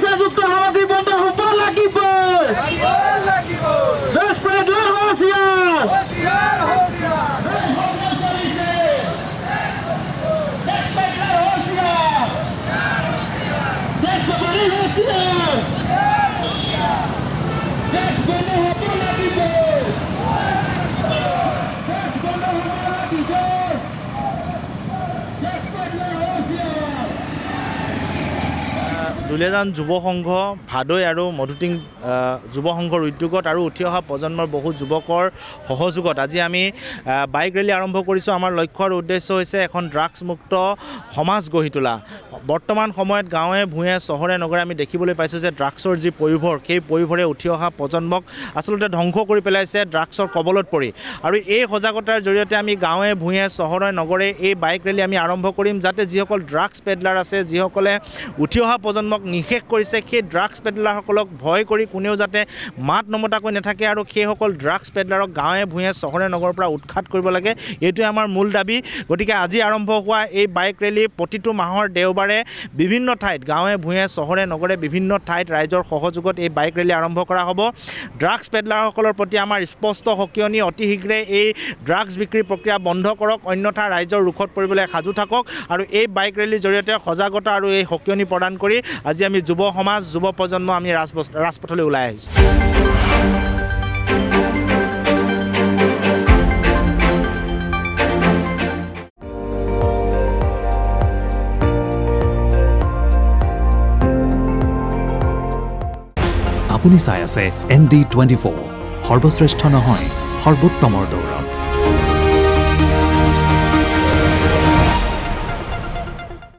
নিচাযুক্ত সামগ্ৰী বন্ধ হ'ব লাগিব দেশ পেডলাৰ হুঁচিয়াৰ দেশ পেডলাৰ হুঁচিয়াৰ দেশ বেপাৰী হুঁচিয়াৰ দেশ বন্ধ হ'ব লাগিব দেশ বন্ধ হ'ব লাগিব দেশ পেডলাৰ হুঁচিয়াৰ দুলীয়াজান যুৱ সংঘ ভাদৈ আৰু মধুটিং যুৱ সংঘৰ উদ্যোগত আৰু উঠি অহা প্ৰজন্মৰ বহু যুৱকৰ সহযোগত আজি আমি বাইক ৰেলী আৰম্ভ কৰিছোঁ। আমাৰ লক্ষ্য আৰু উদ্দেশ্য হৈছে এখন ড্ৰাগছমুক্ত সমাজ গঢ়ি তোলা। বৰ্তমান সময়ত গাঁৱে ভূঞে চহৰে নগৰে আমি দেখিবলৈ পাইছোঁ যে ড্ৰাগছৰ যি পয়োভৰ সেই পয়োভৰে উঠি অহা প্ৰজন্মক আচলতে ধ্বংস কৰি পেলাইছে ড্ৰাগছৰ কবলত পৰি। আৰু এই সজাগতাৰ জৰিয়তে আমি গাঁৱে ভূঞে চহৰে নগৰে এই বাইক ৰেলী আমি আৰম্ভ কৰিম যাতে যিসকল ড্ৰাগছ পেডলাৰ আছে যিসকলে উঠি অহা প্ৰজন্মক নিষেধ কৰিছে সেই ড্ৰাগছ পেডলাৰসকলক ভয় কৰি কোনেও যাতে মাত নমতাকৈ নাথাকে আৰু সেইসকল ড্ৰাগছ পেডলাৰক গাঁৱে ভূঞে চহৰে নগৰৰ পৰা উৎখাত কৰিব লাগে। এইটোৱে আমাৰ মূল দাবী। গতিকে আজি আৰম্ভ হোৱা এই বাইক ৰেলী প্ৰতিটো মাহৰ দেওবাৰে বিভিন্ন ঠাইত গাঁৱে ভূঞে চহৰে নগৰে বিভিন্ন ঠাইত ৰাইজৰ সহযোগত এই বাইক ৰেলী আৰম্ভ কৰা হ'ব। ড্ৰাগছ পেডলাৰসকলৰ প্ৰতি আমাৰ স্পষ্ট সকিয়নি, অতি শীঘ্ৰে এই ড্ৰাগছ বিক্ৰীৰ প্ৰক্ৰিয়া বন্ধ কৰক, অন্যথা ৰাইজৰ ৰোষত পৰিবলৈ সাজু থাকক। আৰু এই বাইক ৰেলীৰ জৰিয়তে সজাগতা আৰু এই সকিয়নি প্ৰদান কৰি আজি আমি যুৱ সমাজ যুৱ প্ৰজন্ম আমি ৰাজপথলৈ ওলাই আহিছোঁ। আপুনি চাই আছে ND24, সৰ্বশ্ৰেষ্ঠ নহয় সৰ্বোত্তমৰ দৌৰ।